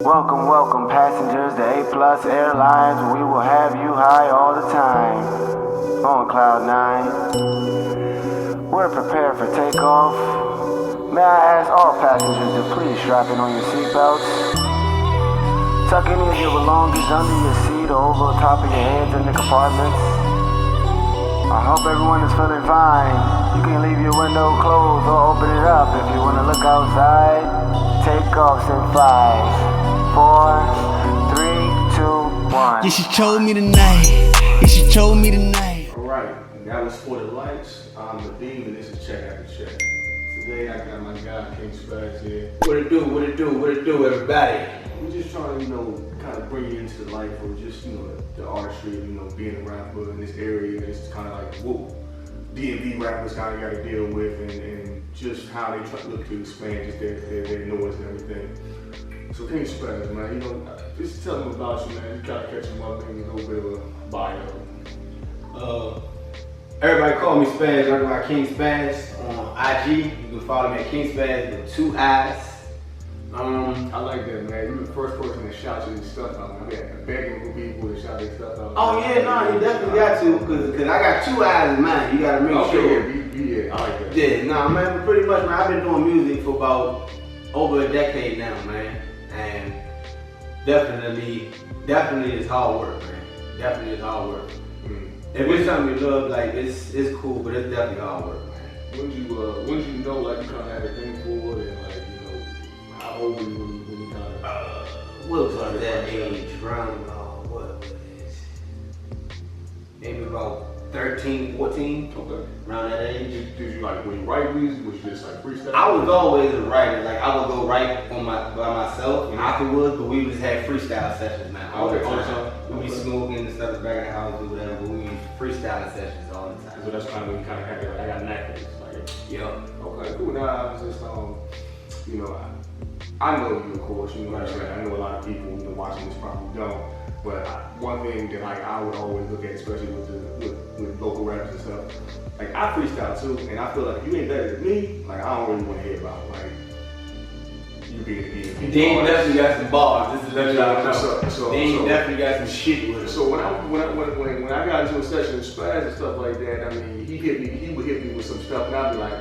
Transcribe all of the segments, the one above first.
Welcome, welcome passengers to A+ Airlines. We will have you high all the time. On Cloud 9. We're prepared for takeoff. May I ask all passengers to please strap in on your seatbelts. Tuck any of your belongings under your seat or over top of your heads in the compartments. I hope everyone is feeling fine. You can leave your window closed or open it up if you want to look outside. Takeoff's in 5, 4, 3, 2, 1. Yeah, she told me tonight. Yeah, she told me tonight. Alright, that was for the lights. I'm Hadim and this is Check After Check. Today I got my guy King Spaz here. What it do, everybody? We're just trying to, kind of bring you into the life of just, the artistry of, being a rapper in this area. It's kind of like, whoa, DMV rappers kind of got to deal with and just how they try to look to expand just their noise and everything. So King Spaz, man, just tell them about you, man. You kind of catch them up in a little bit of a bio. Everybody call me Spaz. I go by King Spaz on IG. You can follow me at King Spaz with 2 I's. I like that, man. You're the first person that shouts your stuff out. I got begging for people to shout their stuff out. Oh yeah, no, you definitely got to, cause I got 2 eyes in mine. You gotta make sure. Yeah, I like that. Yeah, no, man, pretty much, man. I've been doing music for about over a decade now, man, and definitely it's hard work, man. Definitely it's hard work. If it's something you love, like it's cool, but it's definitely hard work, man. When did you know like you kind of had a thing for it, and like how old were you when you kind of? What was that age? Around what was it? Maybe about 13, 14. Okay. Around that age. Did you like when you write music? Was you just like freestyle? I was always a writer. Like I would go write by myself afterwards, but we would just have freestyle sessions, man. All the time. We be smoking and stuff back in the house or whatever, but we be freestyle sessions all the time. So that's kind of when you kind of had like I got knack for this, like. Yep. Okay, cool. Now I was just I know you, of course, you know what I'm saying. I know a lot of people watching this probably don't. But one thing that I would always look at, especially with local rappers and stuff, like I freestyle too, and I feel like if you ain't better than me, like I don't really want to hear about like you being a DMV. Dean definitely got some bars. This is let y'all know. So Dean definitely got some shit with it. So when I got into a session with Spaz and stuff like that, I mean he would hit me with some stuff, and I'd be like,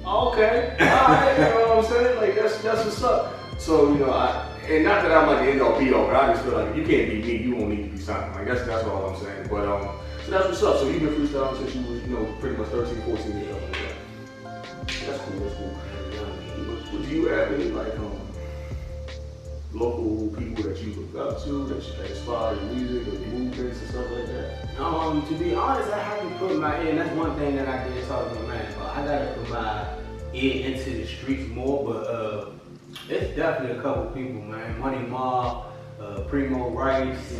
okay, alright, you know what I'm saying? Like that's what's up. So and not that I'm like the end all be all, but I just feel like if you can't be me, you won't need to be something. Like that's all I'm saying. But so that's what's up. So you've been freestyling since you was pretty much 13, 14 years old. Like that. That's cool. But do you have any like local people that you look up to that inspire your music or your movements and stuff like that? To be honest, I haven't put my ear, and that's one thing that I did talk to my man about. I gotta put my ear into the streets more, but it's definitely a couple people, man. Money Mob, Primo Rice,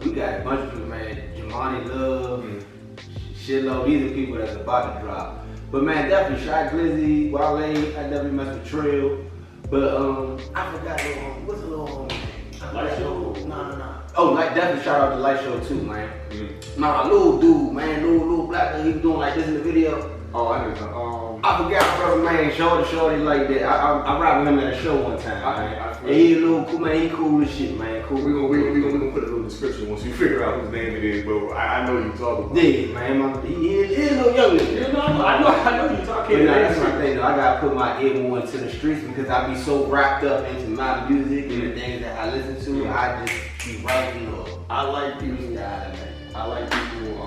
we got a bunch of people, man. Jamani Love, Shitlow, these are people that's about to drop. But man, definitely Shy Glizzy, Wale, I definitely mess with Trill. But I forgot what's the little Light Show? No. Oh, definitely shout out to Light Show too, man. Nah, little dude, man, little black guy, he was doing like this in the video. Oh, I know. I forgot, brother, man, shorty like that. I rocked with him at a show one time, man. And he a little cool, man, he cool as shit, man. Cool. We're gonna put a little description once you figure out whose name it is, but I know you talking about. Yeah, man, he is a little young nigga. I know you talking. But that's my thing, though. I gotta put my ear more into the streets because I be so wrapped up into my music and the things that I listen to. I just be writing or I like people. man. I like people.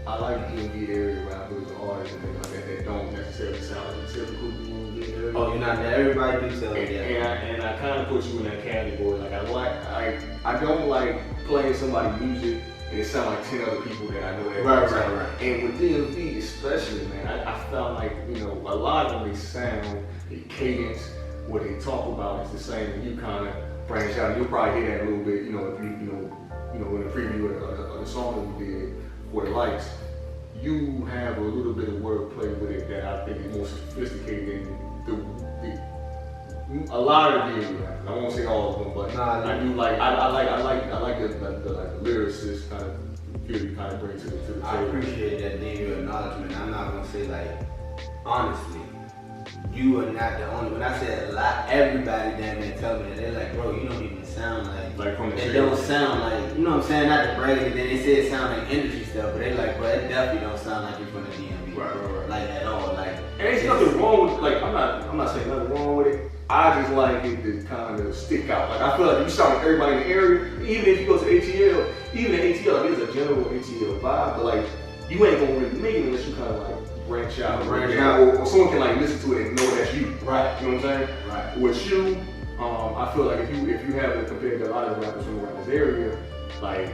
I like DMV area rappers, artists, and things like that that don't necessarily sound like the typical DMV area. Oh, you're not there. Everybody do sound like that. And I kind of put you in that category. Like I don't like playing somebody's music and it sound like 10 other people that I know that. Right. And with DMV especially, man, I felt like a lot of them they sound, the cadence, what they talk about is the same, and you kind of branch out. You'll probably hear that a little bit, if you in the preview of the song that we did for the lights. You have a little bit of wordplay with it that I think is more sophisticated than a lot of the DMV rappers. I won't say all of them, but I do like I like the lyricist kind of feel you kind of bring to the table. I appreciate that DMV acknowledgement. I'm not gonna say honestly, you are not the only. When I say a lot, everybody damn near tell me that. They're like, bro, you don't even sound like from the it don't sound like, you know what I'm saying? Not to brag it, then they say it sound like industry stuff, but they like, bro, it definitely don't sound like you're from the DMV. Right. Like at all. Like, and there's nothing wrong with, like, I'm not saying nothing wrong with it. I just like it to kind of stick out. Like, I feel like you sound like everybody in the area, even if you go to ATL, even in ATL, there's a general ATL vibe, but like, you ain't gonna really make it unless you kind of like branch out, or someone can like listen to it and know that's you. Right. You know what I'm saying? Right. With you, I feel like if you have it compared to a lot of rappers from around this area, like,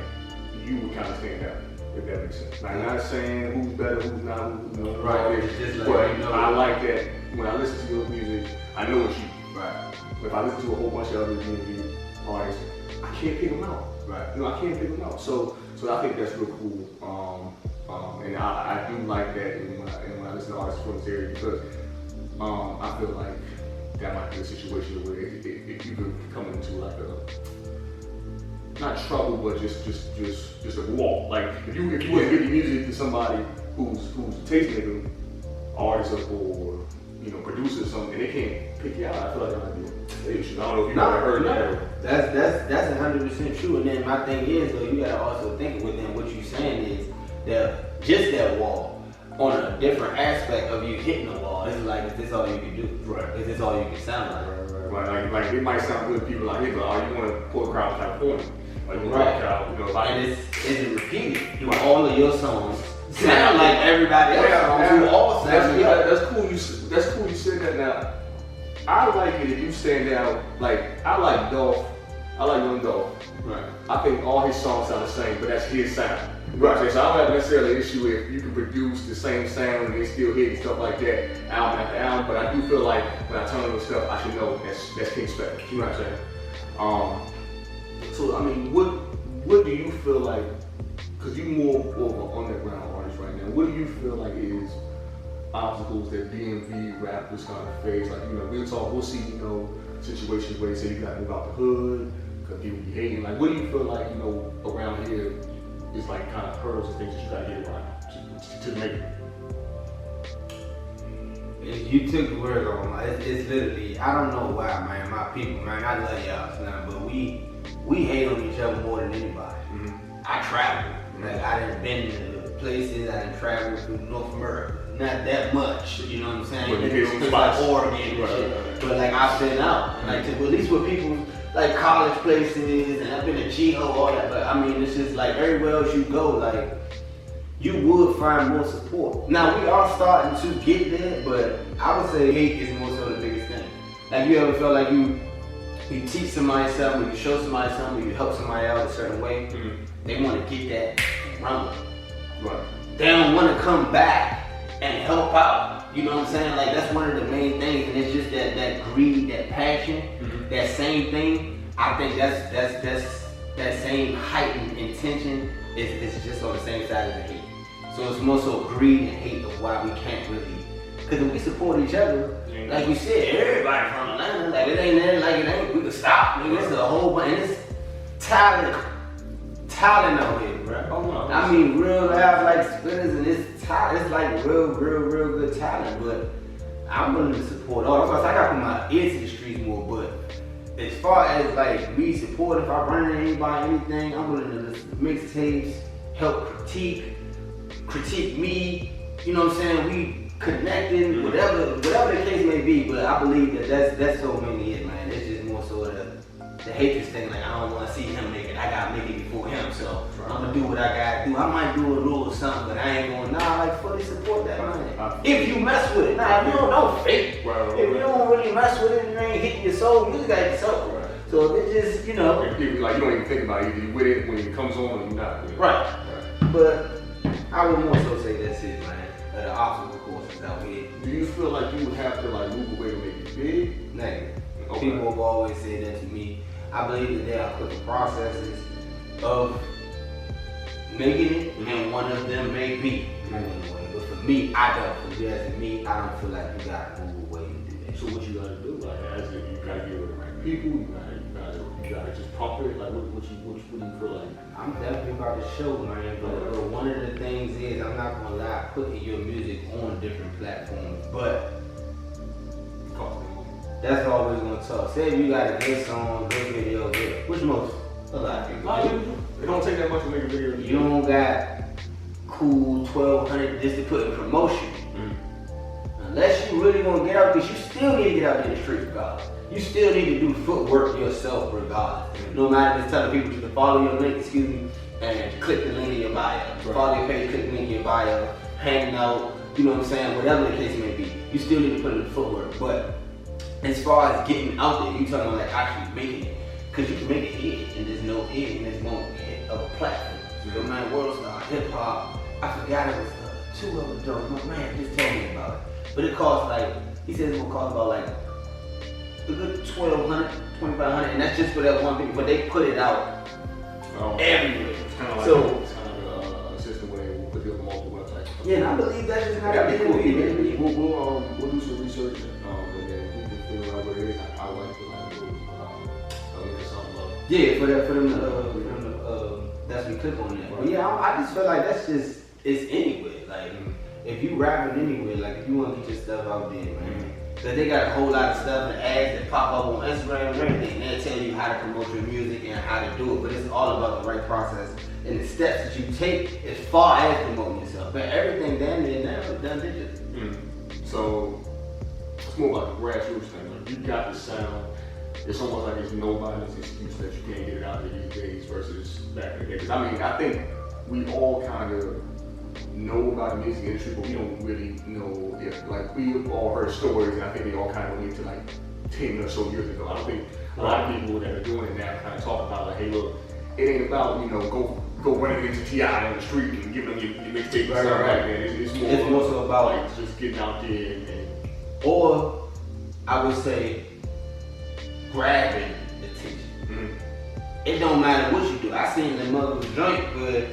you would kind of stand out, if that makes sense. Like, not saying who's better, who's not, who's not. Right. It's just like, but you know, I like that when I listen to your music, I know it's you. Right. If I listen to a whole bunch of other DMV artists, I can't pick them out. Right. You know, I can't pick them out. So I think that's real cool. And I do like that when I listen to artists from this area, because I feel like that might be a situation where if you could come into like a, not trouble, but just a wall. Like if you want to give your music to somebody who's a tastemaker, artist or you know, producer or something, and they can't pick you out, I feel like that might be an issue. I don't know if you've ever heard that. That's 100% true. And then my thing is though, you gotta also think within what you're saying is that just that wall on a different aspect of you hitting the wall. It's like, is this all you can do? Right. Is this all you can sound like? Right. Like it might sound good to people like, hey, but you want to pull a crowd in California. Like you want right. to crowd, you know, like, and it's repeated. You all of your songs sound like everybody else songs. You all sound that's cool you said that. Now I like it if you stand out. Like I like Dolph. I like Young Dolph. Right. I think all his songs sound the same, but that's his sound. Right. So I don't have necessarily an issue if you can produce the same sound and they still hit and stuff like that, album after album. But I do feel like when I turn on the stuff, I should know that's King Spaz. You know what I'm saying? So I mean, what do you feel like? Because you're more of an underground artist right now. What do you feel like is obstacles that DMV rappers kind of face? Like, you know, we'll see, you know, situations where they say you gotta move out the hood because people be hating. Like, what do you feel like, you know, around here is like kind of hurdles and things that you gotta get around to make it? You took the word on my. It's literally, I don't know why, man. My people, man, I love y'all, man, but we hate on each other more than anybody. Mm-hmm. I travel. Like, I done been to places, I done traveled through North America. Not that much, you know what I'm saying? But you get some like spots. Oregon and shit. But like, I've been out, like to, at least with people, like college places, and I've been to Geo, all that. But I mean, it's just like everywhere else you go, like, you would find more support. Now, we are starting to get there, but I would say hate is more so the biggest thing. Like, you ever felt like you teach somebody something, you show somebody something, you help somebody out a certain way, they want to get that from you. Right. They don't want to come back and help out. You know what I'm saying? Like, that's one of the main things, and it's just that greed, that passion, that same thing. I think that's that same heightened intention is just on the same side of the hate. So it's more so greed and hate of why we can't really, because if we support each other, like we said, everybody from Atlanta, like it ain't there, like it ain't, we can stop. Like, it's a whole bunch, and it's talent out here, bro. Oh, no. I mean, real live like spinners, and it's talent. It's like real good talent. But I'm willing to support all. Of course, I got to put my ear to the streets more. But as far as like me support, if I run into anybody, anything, I'm willing to listen to mixtapes, help critique me. You know what I'm saying? We connecting, whatever the case may be. But I believe that's so mainly it, man. It's just more so the hatred thing. Like, I don't want to see him make it. I gotta make it before him. So I'm gonna do what I gotta do. I might do a little something, but I ain't gonna like fully support that, man. If you mess with it, if you don't fake. If you don't really mess with it, and you ain't hitting your soul. You just got your soul. Right. So it just, you know. Like, you don't even think about it. You're with it when it comes on, and you're not with it. Right. But I would more so say that's it, man. The obstacle courses out here. Do you feel like you would have to like move away to make it big? Negative. Okay. People have always said that to me. I believe that there are quicker processes of making it, and one of them may be moving away. But for me, I don't. For you as in me, I don't feel like you gotta move away and do that. So what you gotta do? Like, as if you gotta get with the right people, you gotta just pump it. Like, what do you feel like? I'm definitely about to show, man. But one of the things is, I'm not gonna lie, putting your music on different platforms, but That's always gonna talk. Say if you got a good song, good video, good, which most a lot of people do. It don't take that much to make a video. You don't got cool 1,200 just to put in promotion. Unless you really gonna get out, because you still need to get out in the street regardless. You still need to do footwork yourself regardless. No matter if it's telling people to follow your link, and click the link in your bio. Right. Follow your page, click the link in your bio, hanging out, you know what I'm saying, whatever the case may be. You still need to put in the footwork. But as far as getting out there, you talking about like actually making it. Because you can make a hit, and there's no hit, and there's no hit of a platform. So man, world star, hip hop, I forgot it was 2 of them. My man just told me about it. But it costs like, he says it's gonna cost about like a good 1,200, 2,500, and that's just for that one video. But they put it out everywhere. It's kind of like a system where they will put you on multiple websites. Yeah, and I believe that's just how that'd they be cool. do it. We'll do some research, and then we can figure out what it is. I like to look at something up. Yeah, for them that's we click on that. But yeah, I just feel like that's just, it's anywhere. Like, if you rapping anywhere, like if you want to get your stuff out there, man. Cause they got a whole lot of stuff and ads that pop up on Instagram and everything. They'll tell you how to promote your music and how to do it, but it's all about the right process and the steps that you take as far as promoting yourself. But everything down there now is done digitally. So it's more about the grassroots thing. Like you got the sound. It's almost like it's nobody's excuse that you can't get it out there these days versus back in the day. Because I mean, I think we all kind of know about the music industry, but we don't really know if, like, we've all heard stories, and I think they all kind of relate to like 10 or so years ago. I don't think a lot of people that are doing it now kind of talk about like, hey, look, it ain't about, you know, go running into T.I. on the street and giving them your mixtape and stuff like that. It's more so about like just getting out there and or I would say grabbing attention. It don't matter what you do. I seen the mother joint, but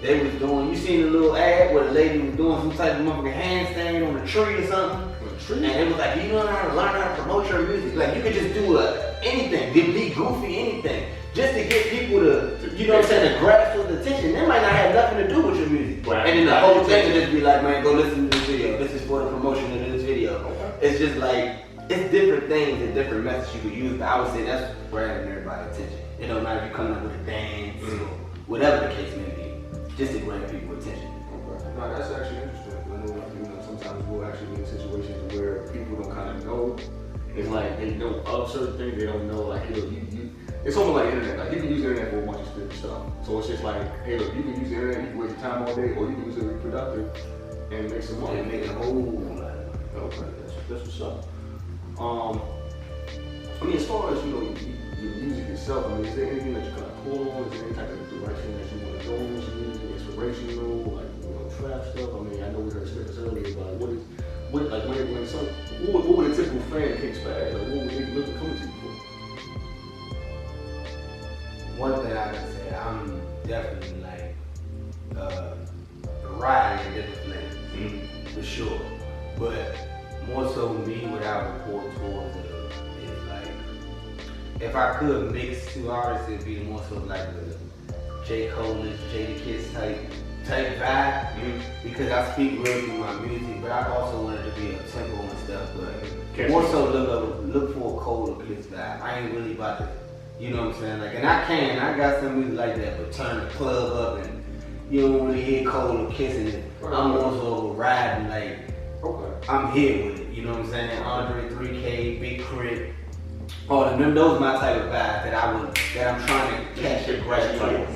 they was doing, you seen the little ad where the lady was doing some type of motherfucking handstand on a tree or something? And it was like, you know how to learn how to promote your music. Like, you could just do anything, be goofy, anything. Just to get people to, you know what I'm saying, to grasp their attention. They might not have nothing to do with your music. Right. And then the whole thing would just be like, man, go listen to this video. This is for the promotion of this video. Okay. It's just like, it's different things and different methods you could use, but I would say that's grabbing everybody's attention. It don't matter if you're coming up with a dance or whatever the case may be. Just to grab people's attention. Okay. No, that's actually interesting. I know, you know, sometimes we'll actually be in situations where people don't kind of know. It's like they know of certain things, they don't know. Like, hey, look, it's almost like the internet. Like, you can use the internet for a bunch of different stuff. So it's just like, hey, look, you can use the internet, you can waste your time all day, or you can use it to be productive and make some money. And make a whole lot. Okay, that's what's up. I mean, as far as, you know, your music itself, I mean, is there anything that you kind of pull on? Is there any type of direction that you want to go in? Is your music inspirational, like, you know, trap stuff? I mean, I know we heard snippets earlier, but what would a typical fan of King Spaz, like, what would they look coming to you for? One thing I can say, I'm definitely like riding in different things, for sure. But more so me, what I report towards it is like, if I could mix 2 artists, it'd be more so like the J. Cole-ish, Jadakiss type vibe, because I speak real through my music, but I also want it to be a tempo and stuff, but more so look for a Cole or Kiss vibe. I ain't really about to, you know what I'm saying? Like, and I got some music like that, but turn the club up and you don't really hear Cole or kissing it. I'm also riding, like, I'm here with it, you know what I'm saying? Andre 3K, Big Crit, all of them, those my type of vibe that I'm trying to catch the grasp.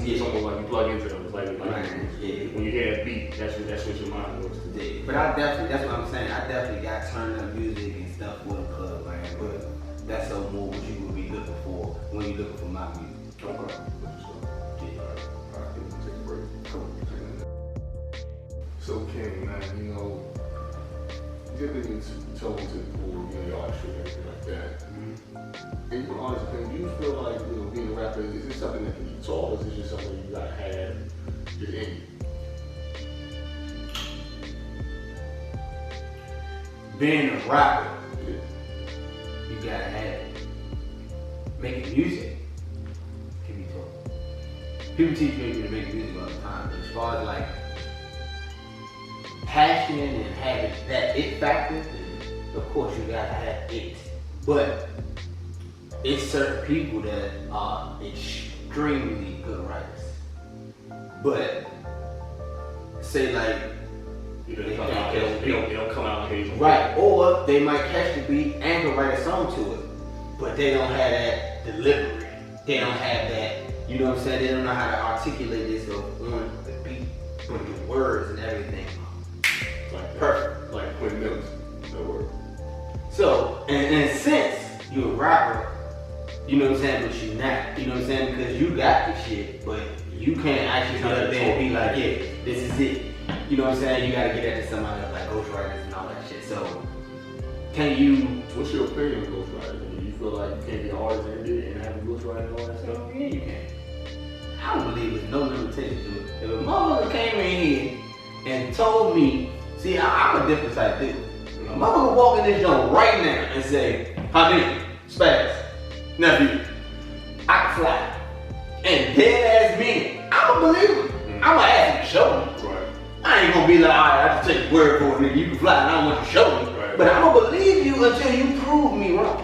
It's almost like you plug into them. It's like when you hear that beat, that's what your mind goes to. Yeah. But I definitely, that's what I'm saying, I definitely got turned up music and stuff for the club, man. But that's so more what you would be looking for when you're looking for my music. Okay. Alright, take a break. So King, man, you know, dipping into toes to the pool, you know, your artistry and everything like that. In your honest opinion, do you feel like, you know, being a rapper, is this something that can be taught, or is this just something you gotta have just in you? Being a rapper, you gotta have it. Making music can be taught. People teach me to make music all the time, but as far as like passion and having that it factor, of course you gotta have it. But it's certain people that are extremely good writers. But say like They don't come out occasionally. right, or they might catch the beat and can write a song to it, but they don't have that delivery. They don't have that, you know what I'm saying? They don't know how to articulate this on the beat, with the words and everything. Like Perfect. Like Quentin Mills. That word. So, and since you're a rapper, you know what I'm saying, but you're not, you know what I'm saying, because you got the shit, but you can't actually get up there and be like, yeah, this is it. You know what I'm saying? You gotta get that to somebody else, like ghostwriters and all that shit. So, can you? What's your opinion of ghostwriting? Do you feel like you can't be an artist and have a ghostwriter and all that stuff? Yeah, you can. I don't believe there's no limitation to it. If a motherfucker came in here and told me, see, I'm a different type dude. A motherfucker walk in this joint right now and say, Hadim, Spaz, nephew, I can fly. And dead ass mean it. I'm a believer. I'm gonna ask you to show me. Right. I ain't gonna be like, all right, I just take your word for it, nigga. You can fly and I don't want you to show me. Right. But I'm gonna believe you until you prove me wrong.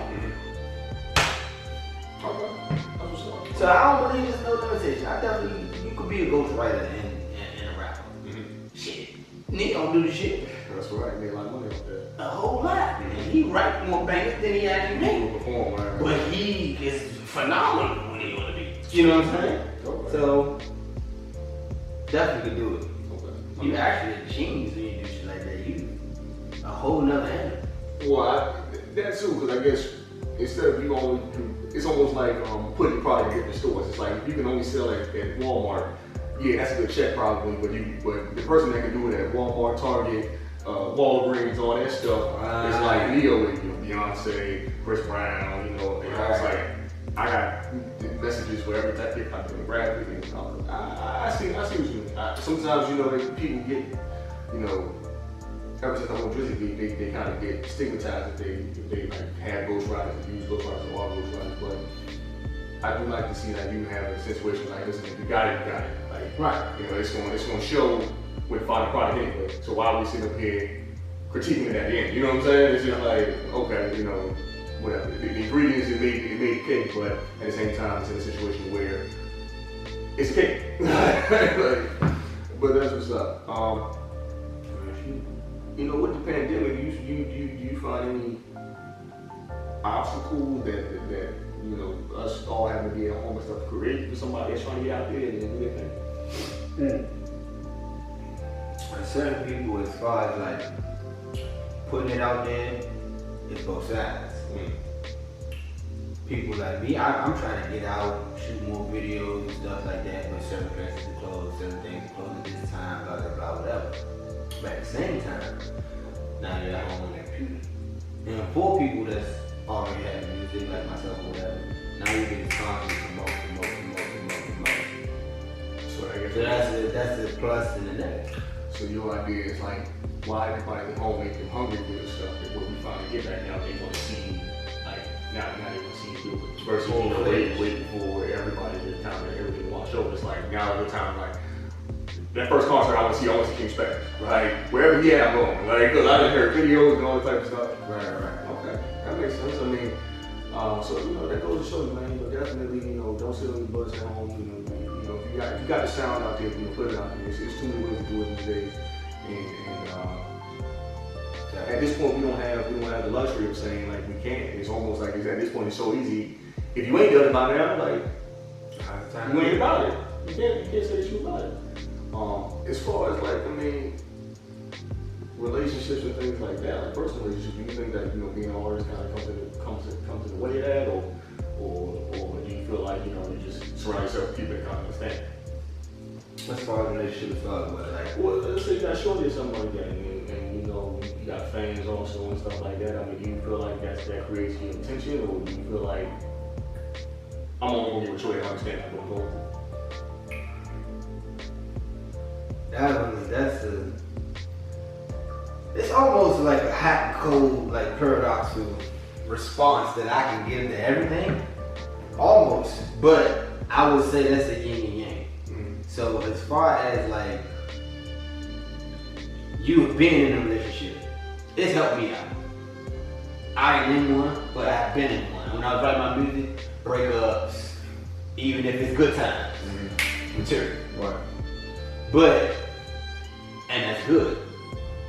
Okay. That's what's up. So I don't believe there's no limitation. I definitely, you could be a ghostwriter and a rapper. Shit. Nigga don't do the shit. That's right. Made a lot of money off that. A whole lot. And he write more bangers than he actually People made. perform, right? But he is phenomenal when he on the beat. You know what I'm saying? Okay. So, definitely could do it. Okay. You actually a genius when you do shit like that. You a whole nother animal. Well, that too, because I guess instead of you only, it's almost like putting product in different stores. It's like you can only sell it at Walmart. Yeah, that's a good check probably, but the person that can do it at Walmart, Target, Walgreens, all that stuff, it's like Leo with you, Beyonce, Chris Brown, you know. And I was like, I got messages for every type of demographic, and I see what you mean. Sometimes, you know, people get, you know, ever since the whole Drizzy beat, they kind of get stigmatized if they like have ghostwriters, use ghostwriters or all ghostwriters. But I do like to see that you have a situation like, listen, if you got it, you got it. Like, Right. you know, it's going to show with the final product anyway. So why are we sitting up here critiquing it at the end? You know what I'm saying? It's just like, okay, you know, whatever. The ingredients, it made the cake, but at the same time, it's in a situation where it's a cake. Like, but that's what's up. You know, with the pandemic, do you find any obstacles that you know, us all having to be at home and stuff create for somebody that's trying to get out there and do their thing? And certain people, as far as like putting it out there, it's both sides. People like me, I'm trying to get out, shoot more videos and stuff like that, but certain places are closed, certain things are closed at this time, blah, blah, blah, whatever. But at the same time, now you're at home on that computer. And for people that's already having music, like myself or whatever, now you get to constantly promote. So I guess So that's a plus and a negative. so your idea is like, why everybody at home make them hungry for this stuff, and when we finally get back out, they want to see, like, now they want to see you do it. Versus, you know, waiting for everybody to kind of everything to wash over. It's like, now the time, like, that first concert I want to see King Spaz. Like, wherever he at, I'm going. Like, because I done heard videos and all that type of stuff. Right. Okay, that makes sense. I mean, so, you know, that goes to show you, man, but definitely, you know, don't sit on your butts at home. You know, if you got the sound out there, you know, put it out there. It's too many ways to do it these days. And at this point, we don't have the luxury of saying like we can't. It's almost like at this point it's so easy. If you ain't done it by now, like you ain't about it. You can't say that you about it. As far as like, I mean, relationships and things like that, like personal relationships, do you think that, you know, being an artist kind of comes in the way of that, or do you feel like, you know, you just surround yourself with people that kind of understand? As far as relationship is like, Well, let's say you got shorty or something like that, and you know, you got fans also and stuff like that. I mean, do you feel like that creates your attention, or do you feel like I'm only gonna give a shorty to understand that going forward? it's almost like a hot and cold, like paradoxical response that I can give to everything. Almost, but I would say that's a yin and yang. So as far as like you being in a relationship, it's helped me out. I ain't in one, but I've been in one. When I was writing my music, breakups, even if it's good times, material. Right. But, and that's good.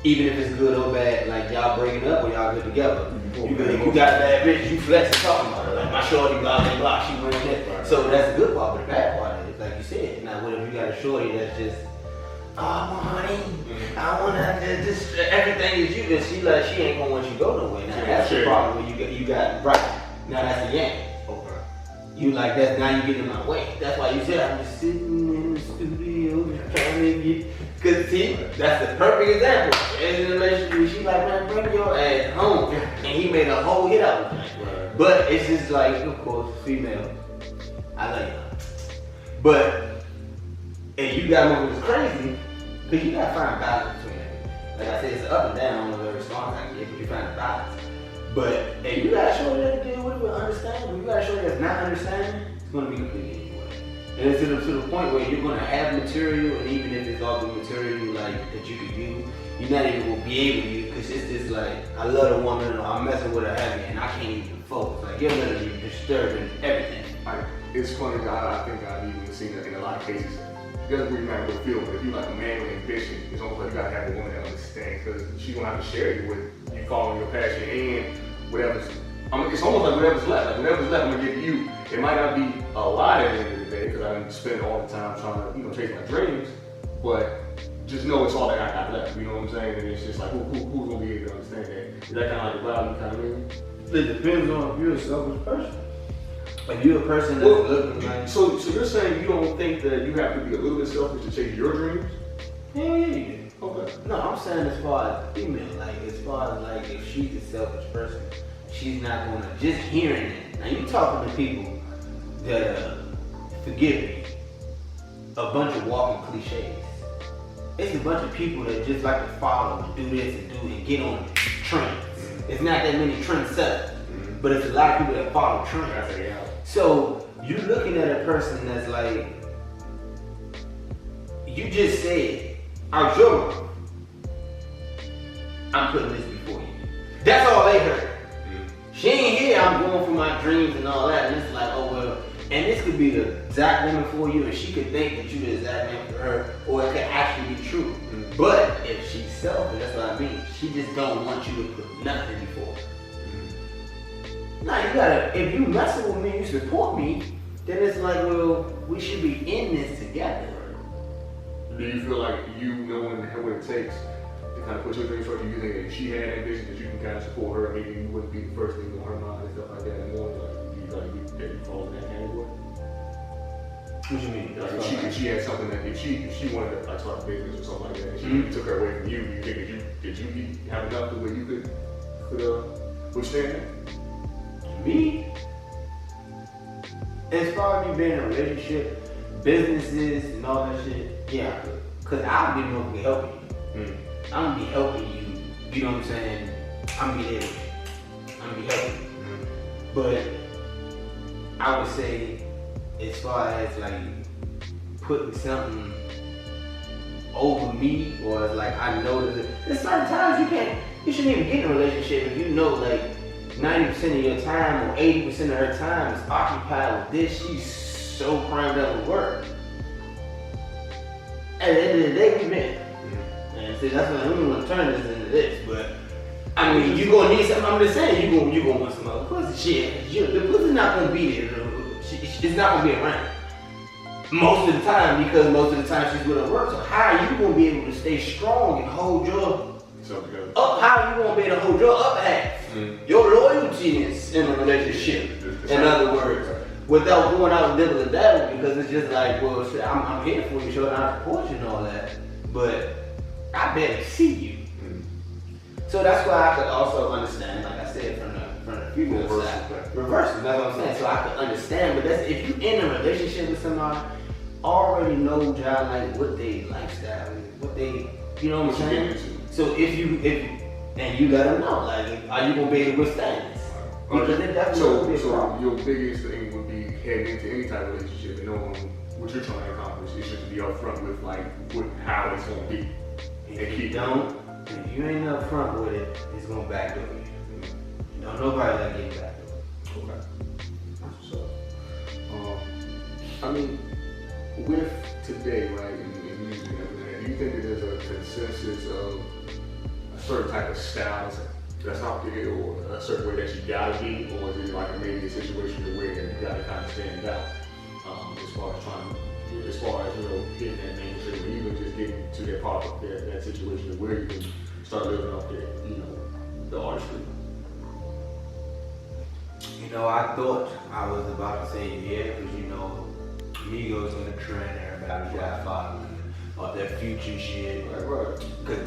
Even if it's good or bad, like y'all breaking up or y'all good together. You got a bad bitch, you flexing talking about her. Like my shorty blah blah blah, she went that. So that's the good part, but the bad part is, like you said, now what if you got a shorty that's just, oh honey, I wanna just everything is you, and she like she ain't gonna want you to go nowhere. Now that's the problem when you got right. Now that's the yank. Okay. You like that, now you getting in my way. That's why you said I'm just sitting in the studio trying to get. Cause see, that's the perfect example. In a relationship, she like, man, bring your ass home. And he made a whole hit out of it. Right. But it's just like, of course, female. I love you. But if you got one that's crazy, cause you gotta find balance between it. Like I said, it's up and down on the response I can get, but you find a balance. But if you gotta show that deal with it, understand. When you gotta show that's not understanding, it's gonna be completely. And it's to the point where you're gonna have material, and even if it's all the material like that you can use, you're not even gonna be able to use, because it's just like, I love a woman, or I'm messing with her heavy, and I can't even focus. Like, you're literally disturbing everything. It's funny that I think I've even seen that in a lot of cases. It doesn't really matter what field, but if you like a man with ambition, it's almost like you gotta have a woman that understands, because she's gonna have to share you with you following your passion and whatever's. It's almost like whatever's left. Like whatever's left, I'm gonna give you. It might not be a lot at the end of the day, because I spend all the time trying to, chase my dreams. But just know it's all that I got left. You know what I'm saying? And it's just like, who's gonna be able to understand that? Is that kind of like the value kind of mean? It depends on if you're a selfish person. If you're a person that's looking like. So you're saying you don't think that you have to be a little bit selfish to chase your dreams? Hell yeah, you do. Okay. No, I'm saying as far as female, like as far as like if she's a selfish person, she's not gonna just hearing it. Now you talking to people that forgive me, a bunch of walking cliches. It's a bunch of people that just like to follow and do this and do and get on trends. It's not that many trendsetters, but it's a lot of people that follow trends. So you're looking at a person that's like, you just said, I'm sure I'm putting this before you. That's all they heard. She ain't here, I'm going for my dreams and all that, and it's like, oh well, and this could be the exact woman for you, and she could think that you're the exact man for her, or it could actually be true. But if she's selfish, that's what I mean, she just don't want you to put nothing before her. Now you gotta, if you messing with me, you support me, then it's like, well, we should be in this together. Do you feel like you knowing what it takes to kind of put your dreams first? Do you think that if she had ambition that you can kind of support her, maybe you wouldn't be the first thing on her mind and stuff like that anymore? Like, do you feel like that you fall in that category? What you mean? Like if she had something that if she wanted to like start a business or something like that, and she took her away from you, do you think that you have enough to where you could withstand that? Me? As far as me being in a relationship, businesses and all that shit, yeah, cause I'll be the one helping you. I'm gonna be helping you. You know what I'm saying? I'm gonna be there with you. I'm gonna be helping you. But I would say, as far as like putting something over me, or like I know that there's certain times you shouldn't even get in a relationship if you know like 90% of your time or 80% of her time is occupied with this. She's so crammed up with work. At the end of the day, we met. And see, that's why I don't want to turn this into this, but I mean, you gonna need something. I'm just saying, you gonna want some other pussy. Shit, the pussy's not gonna be there. It's not gonna be around most of the time, because most of the time she's gonna work. So how are you gonna be able to stay strong and hold your up? How are you gonna be able to hold your up half? Your loyalty is in a relationship. In other words, without going out and dealing with that, because it's just like, well, shit, I'm here for you, sure, and I support you and all that, but I better see you. So that's why I could also understand, like I said, from the female side, reverse. That's what I'm saying. So I could understand, but that's if you're in a relationship with somebody, already know, John, like what they lifestyle is, what they, you know what I'm saying. So if you let them know, like, are you gonna be able to withstand this? Because it definitely be a problem. Your biggest thing would be heading into any type of relationship and knowing what you're trying to accomplish. It's just to be upfront with how it's gonna be. If you ain't upfront with it, it's gonna backdoor you. No, nobody like getting back. Okay. So, I mean, with today, right, in music and everything, do you think that there's a consensus of a certain type of style that's out there, or a certain way that you gotta be, or is it like maybe a situation where you gotta kind of stand out as far as you know, hitting that mainstream, or even just getting to that part of that situation where you can start living off that, you know, the artistry? You know, I thought I was about to say yeah, because you know, Migos on the trend, everybody got following off that Future shit. Right. Because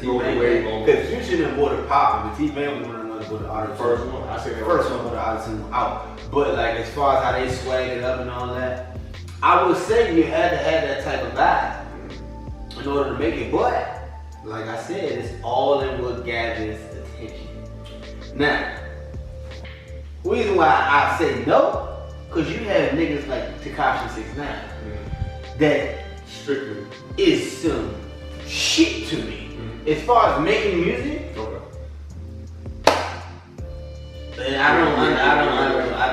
Future didn't bought it popping, but T-Man was one of the ones who bought the artist. First one, I say that first one bought the artist out. But like as far as how they swagged it up and all that, I would say you had to have that type of vibe in order to make it. But like I said, it's all in what gathers attention. Now, the reason why I say no, because you have niggas like Tekashi 6IX9INE that strictly is some shit to me. As far as making music, and I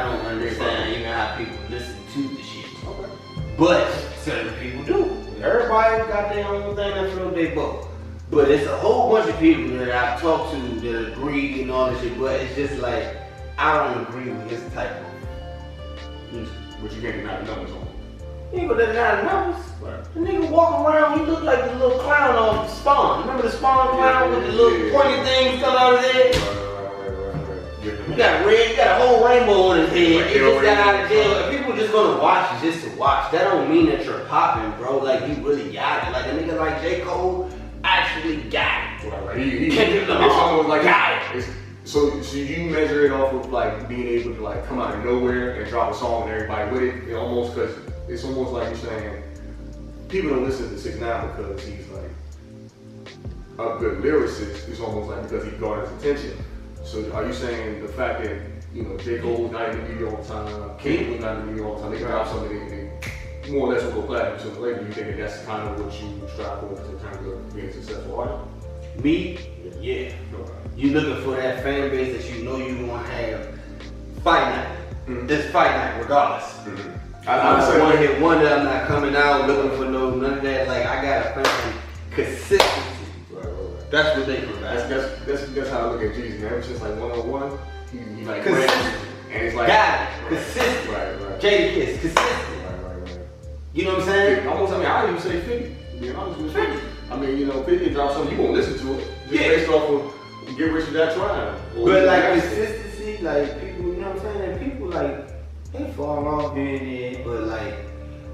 don't understand even how people listen to the shit. But certain people do. Everybody got their own thing that float their boat. But it's a whole bunch of people that I've talked to that agree and all this shit, but it's just like, I don't agree with this type of music. But you can't deny the numbers on it. You ain't gonna deny the numbers. Right. The nigga walk around, he look like the little clown on Spawn. Remember the Spawn clown with the little pointy things coming out of his head? Right. He got red, he got a whole rainbow on his head. He just got out of jail. If people just gonna watch it just to watch, that don't mean that you're popping, bro. Like you really got it. Like a nigga like J. Cole actually got it. Right. Kendrick Lamar like got it. So you measure it off of like being able to like come out of nowhere and drop a song and everybody with it. It almost, cause it's almost like you're saying people don't listen to 6IX9INE because he's like a good lyricist. It's almost like because he garners attention. So are you saying the fact that, you know, J. Cole's not in the media all the time, King was not in the media all the time, they drop something they more or less will go platinum sooner or later, do you think that that's kind of what you strive for in terms of being a successful artist? Me? Yeah. You looking for that fan base that you know you gonna have fight night. It's fight night regardless. I'm say one hit wonder, I'm not coming out looking for none of that. Like I got a fan consistency. Right. That's what they provide. That's how I look at Jeezy, man. Ever since like 101, he like consistent. And it's like got it. Consistent. Right. Jada Kiss, consistent. Right. You know what I'm saying? Almost, I mean, I even say 50. Being honest with you. 50. I mean, you know, 50 drop something, you won't listen to it. Just based off of Get Rich or Die Trying. But like consistency, like people, you know what I'm saying? People like, they fall off here and there, but like,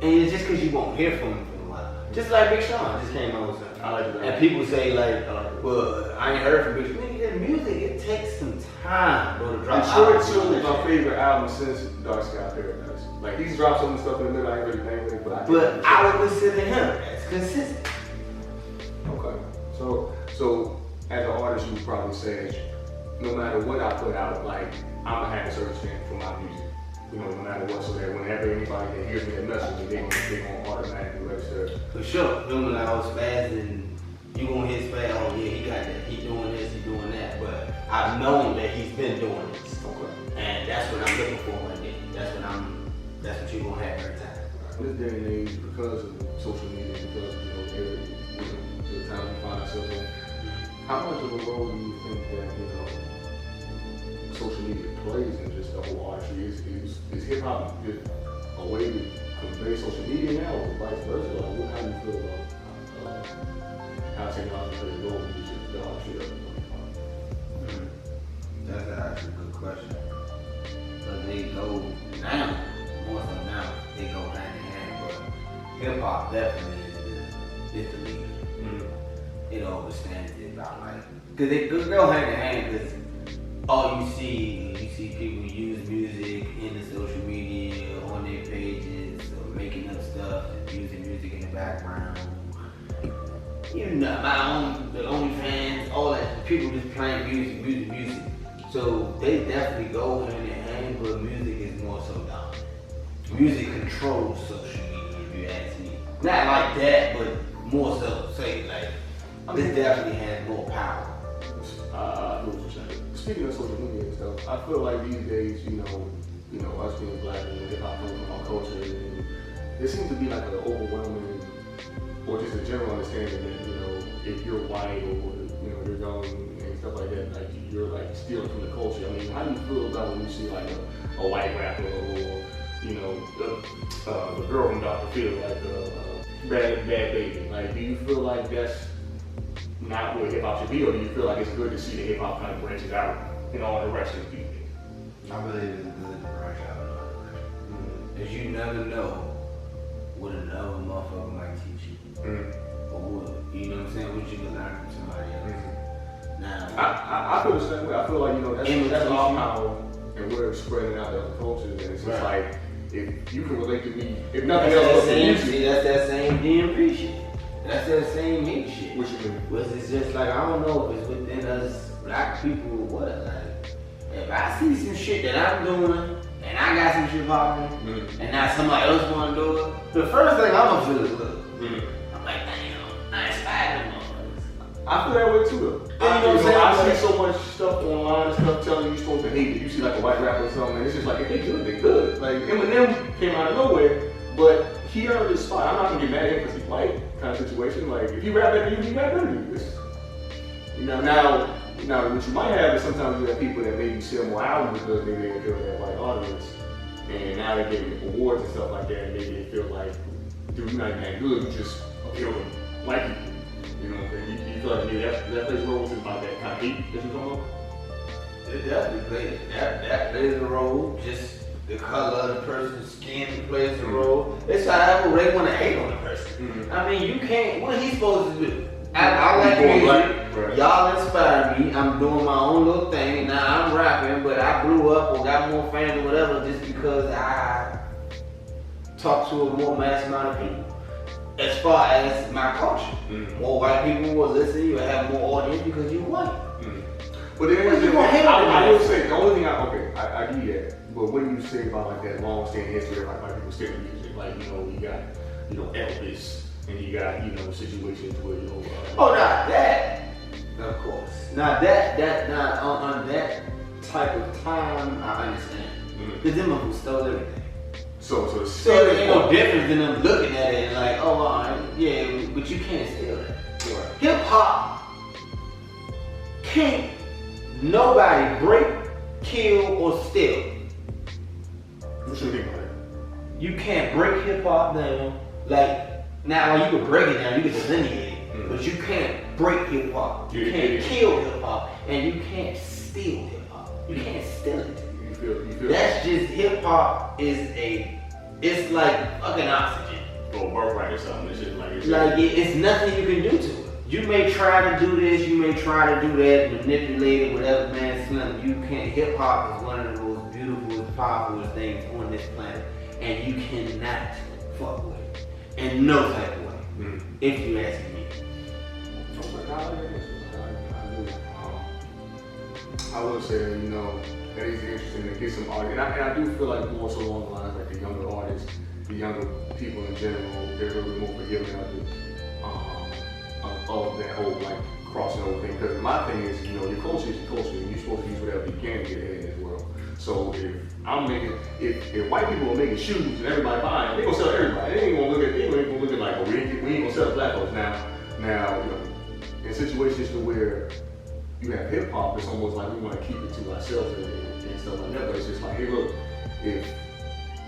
and it's just cause you won't hear from them for a while. Just like Big Sean just came out with something. I like it. And people say like, well, I ain't heard from Big Sean. Nigga, that music, it takes some time, bro, to drop. Detroit 2 is my favorite album since Dark Sky Paradise. Like he's dropped some stuff in the middle I ain't really bang with it, but I would consider him as consistent. Okay. So as an artist, you would probably say, no matter what I put out, like I'm gonna have a certain stand for my music. You know, no matter what, so that whenever anybody that hears me that message, they gonna automatically register. For sure. Feeling like I was Spaz and you gonna hit Spaz, oh yeah, he got that. He doing this, he doing that. But I've known that he's been doing this. Okay. And that's what I'm looking for right there. That's what you gonna have every time. In this day and age, because of social media, because of, the times we find ourselves in, how much of a role do you think that, social media plays in just the whole artistry? Is hip hop just a way to convey social media now, or vice versa? Like, how do you feel about how technology plays a role in just the artistry of That's actually a good question. But they go now, more so now, they go hand in hand. But hip hop definitely is the leader. It understands it about like, cause they go hand in hand. Cause all you see people use music in the social media, on their pages, or making up stuff, and using music in the background. You know, the OnlyFans, all that. People just playing music. So they definitely go hand in hand, but music is more so dominant. Music controls social media, if you ask me. Not like that, but more so. Say like, this definitely has more power. I know what you're saying. speaking of social media and stuff, I feel like these days, you know, us being black and hip hop coming from our culture, and there seems to be like an overwhelming, or just a general understanding that, you know, if you're white or, you know, you're young and stuff like that, like you're like stealing from the culture. I mean, how do you feel about when you see like a white rapper or, you know, the girl from Dr. Phil, like Bad Baby? Like, do you feel like that's not where hip hop should be, or do you feel like it's good to see the hip hop kind of branches out in all directions? Do you think? I believe it's good to branch out in all directions. Because you never know what another motherfucker might teach you. Or what, you know what I'm saying? What you can learn from somebody else. Now, I feel the same way. I feel like, you know, that's our power, and we're spreading out the other cultures, and it's just like, if you can relate to me, if nothing else, that's that same DMV shit. That's that same hate shit. What you mean? Was it's just like, I don't know if it's within us black people or what. Like, if I see some shit that I'm doing and I got some shit popping, and now somebody else wanna do it, the first thing I'm gonna feel is love. I'm like, damn, I inspired them motherfuckers. I feel that way too though. I see so much stuff online and stuff telling you you're supposed to hate it. You see like a white rapper or something, and it's just like, if they good, they good. Like Eminem came out of nowhere, but he earned his spot. I'm not gonna get mad at him because he's white, kind of situation. Like, if you rap better than you, he rap better than you. You know, now what you might have is sometimes you have people that maybe sell more albums because maybe they appeal to that white audience, and now they get awards and stuff like that, and maybe they feel like, dude, you're not even that good, you just appeal to white people. You know, and you feel like maybe that plays roles in like that kind of hate that you're talking about? It definitely plays. That plays a role. Just the color of the person's skin plays a role. It's however they want to hate on the person. I mean, you can't. What are he supposed to do? I like music. Right. Y'all inspire me. I'm doing my own little thing. Now I'm rapping, but I blew up or got more fans or whatever just because I talk to a more mass amount of people. As far as my culture, more white people will listen. You will have more audience because you're white. But then I would say the only thing I give you that. But what do you say about like that long-standing history of like white people sticking to music? Like, you know, you got, you know, Elvis, and you got, you know, situations where, you know. Oh, not that. Of course. Not on that type of time. I understand. Because them people stole everything. So there ain't no difference than them looking at it and like, oh, yeah, but you can't steal that. Right. Hip hop can't nobody break, kill, or steal. What you mean by that? You can't break hip hop down. Like, now you can break it down, you can delineate it, but you can't break hip hop. You can't kill hip hop, and you can't steal hip hop. You can't steal it. You feel That's just hip hop it's like fucking oxygen. or birthright or something. It's just like it's nothing you can do to it. You may try to do this, you may try to do that, manipulate it, whatever, man, slim. You can't. Hip hop is one of the most beautiful, powerful things on this planet, and you cannot fuck with it in no type of way. If you ask me. I will say that, you know, that is interesting to get some artists, and I do feel like more so along the lines like the younger artists, the younger people in general, they're really more forgiving of that whole like crossing over thing. Because my thing is, you know, your culture is your culture, and you're supposed to use whatever you can to get ahead in this world. So if white people are making shoes and everybody buying, they gonna sell to everybody. They ain't gonna look at like, oh, we ain't gonna sell to black folks now. Now, you know, in situations to where you have hip hop, it's almost like we want to keep it to ourselves and stuff like that. But it's just like, hey, look, if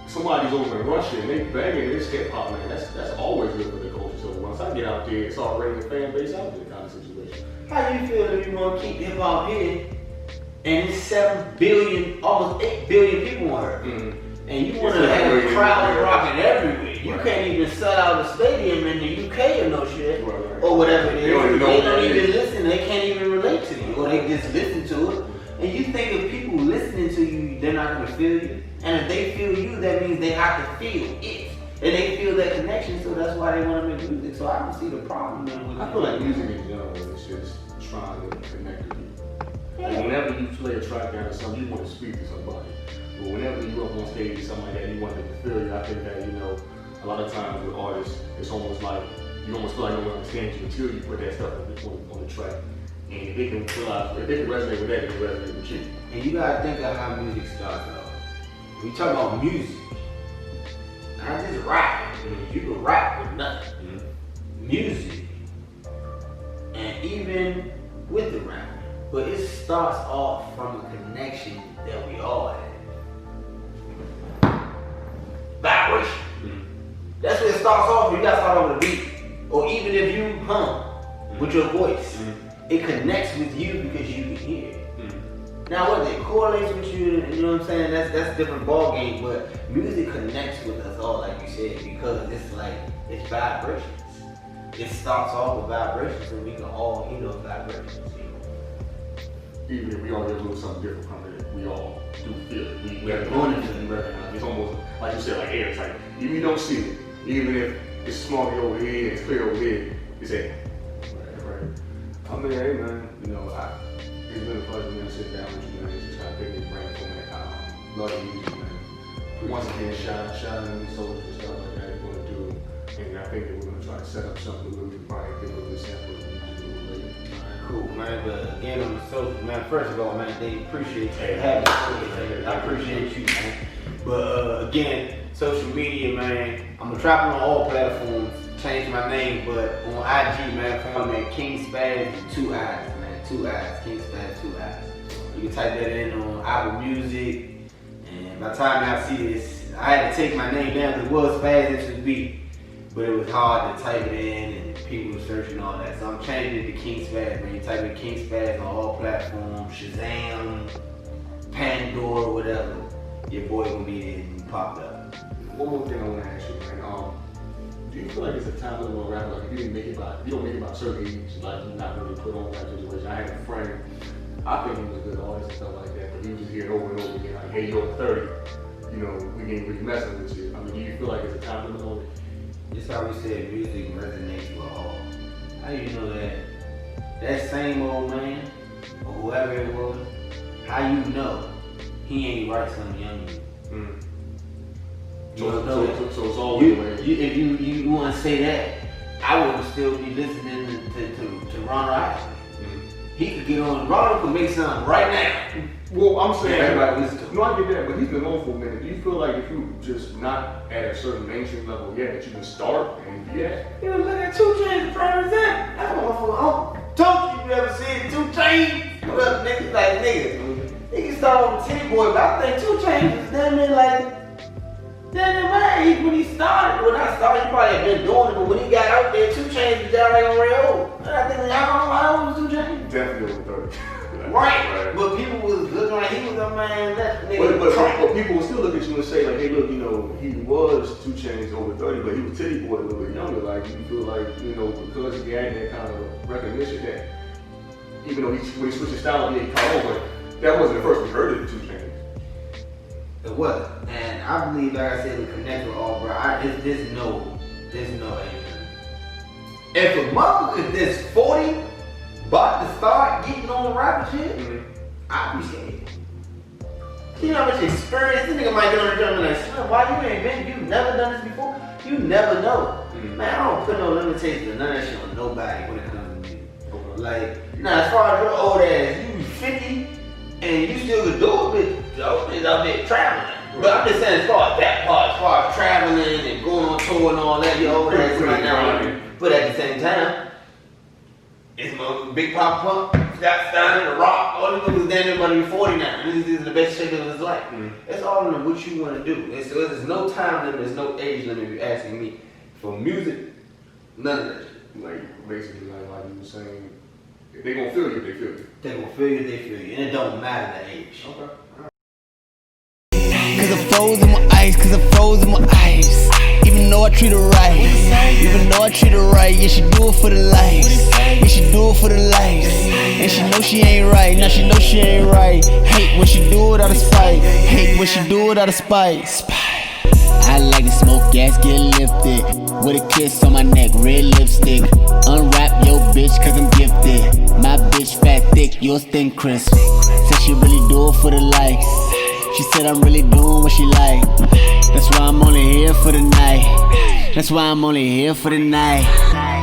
somebody's over in Russia and they banging this hip hop, man, that's always good for the culture. So once I get out there, it's already a fan base out there kind of situation. How you feel if you want to keep hip hop here and it's 7 billion, almost 8 billion people on Earth, and you want to have a crowd rocking everywhere? You can't even sell out a stadium in the UK or no shit, or whatever it is. They don't even listen. They can't even relate to you, or they just listen to it. And you think if people listening to you, they're not going to feel you. And if they feel you, that means they have to feel it. And they feel that connection, so that's why they want to make music. So I don't see the problem with I feel like music in general is just trying to connect with people. Like whenever you play a track down or something, you want to speak to somebody. But whenever you up on stage or something like that, you want them to feel you. I think that, you know, a lot of times with artists, it's almost like, you almost feel like no one understands you until you put that stuff on the track. And if they can realize, if they can resonate with that, they can resonate with you. And you gotta think of how music starts off. When you talk about music, not just rap. You can rap with nothing. Music, and even with the rap, but it starts off from a connection that we all have. Vibration. That's where it starts off. You gotta start off with a beat, or even if you hum with your voice, it connects with you because you can hear it. Now what it correlates with you, you know what I'm saying? That's a different ball game, but music connects with us all, like you said, because it's like it's vibrations. It starts off with vibrations, and we can all hear those vibrations. Even if we all get a little something different from it, we all do feel it. We are born into it. Recognize. It's almost like you said, like air. It's like even if you don't see it, even if it's small over here and it's clear over here, it's air. Right. I mean, hey man, you know, it's been a pleasure to sit down with you, man. Just kind of pick your brain for me. Love the music, man. Once again, shout out to the soldiers and stuff like that. We're gonna do, and I think that we're gonna try to set up something where we can probably get a little bit sample of the music a little later. Cool, man. But again, on the social, man. First of all, man, they appreciate you having me. I appreciate you, man. But again, social media, man. I'm trapping on all platforms. Change my name, but on IG, man, follow me at King Spaz, 2 eyes, man. 2 eyes, King Spaz, 2 eyes. You can type that in on Apple Music, and by the time I see this, I had to take my name down because it was Spaz into the beat, but it was hard to type it in, and people were searching all that. So I'm changing it to King Spaz, man. You type in King Spaz on all platforms, Shazam, Pandora, whatever. Your boy gonna be there and pop up. One more thing I want to ask you, man. Do you feel like it's a time limit on rap? Like if you don't make it by a certain age, like you're not really put on that situation. I had a friend, I think he was a good artist and stuff like that, but he was just hearing over and over again, like, hey, you're 30, you know, we ain't really messing with you. I mean, do you feel like it's a time limit on it? Just how we said, music resonates with all. How do you know that? That same old man, or whoever it was, how you know he ain't write something young to you? So it's all if you want to say that, I would still be listening to Ronald Isley. He could get on. Ronald could make something right now. Well, I'm saying everybody listen to him. No, I get that, but he's been on for a minute. Do you feel like if you just not at a certain mainstream level yet, that you can start and You know, look at 2 Chainz prime example. That's what I told you ever seen 2 Chainz? What up, niggas like niggas? He can start on the Titty Boy, but I think 2 Chainz was damn near like. When he started, when I started, he probably had been doing it, but when he got out there, 2 Chainz was down like on real. And I think, how old was 2 Chainz? Definitely over 30. Right, but people was looking like he was a man, that nigga. But people will still look at you and say, like, hey, look, you know, he was 2 Chainz over 30, but he was Titty Boy a little bit younger. Like, you feel like, you know, because he had that kind of recognition that, even though when he switched his style, he caught on, but that wasn't the first we heard of 2 Chainz. It wasn't, and I believe, like I said, we connect with all, bro. There's no anything. If a motherfucker that's 40 about to start getting on rap and shit, I'd be scared. You know how much experience this nigga might get on the drum and like, Slim, why you ain't been? You never done this before? You never know. Man, I don't put no limitations or none of that shit on nobody when it comes to music. Like, now as far as your old ass, you be 50 and you still could do it, but it's out there traveling. But I'm just saying as far as that part, as far as traveling and going on tour and all that, your old ass right now. But at the same time, it's my Big Pop Pump, Scott Steiner, The Rock, all these niggas down there about to be 40 now. This is the best shape of his life. It's all in what you want to do. There's no time limit, there's no age limit if you're asking me. For music, none of that shit. Like, basically, like you were saying, if they gonna feel you, they feel you. They gonna feel you, they feel you. And it don't matter the age. Okay. Cause I froze in my ice, cause I froze in my ice. Even though I treat her right, even though I treat her right, yeah, she do it for the likes. Yeah, she do it for the likes. And she know she ain't right, now she know she ain't right. Hate when she do it out of spite, hate when she do it out of spite. I like to smoke gas, get lifted. With a kiss on my neck, red lipstick. Unwrap your bitch cause I'm gifted. My bitch fat, thick, yours thin, crisp. Said she really do it for the likes. She said I'm really doing what she like. That's why I'm only here for the night. That's why I'm only here for the night.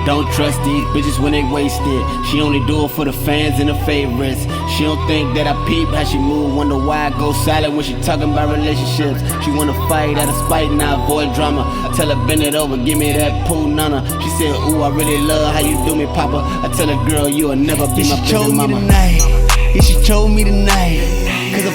Don't trust these bitches when they wasted. She only do it for the fans and the favorites. She don't think that I peep how she move. Wonder why I go silent when she talking about relationships. She wanna fight out of spite, now avoid drama. I tell her bend it over, give me that poo nana. She said, ooh, I really love how you do me, papa. I tell her, girl, you'll never be my baby mama. Yeah, she chose me tonight.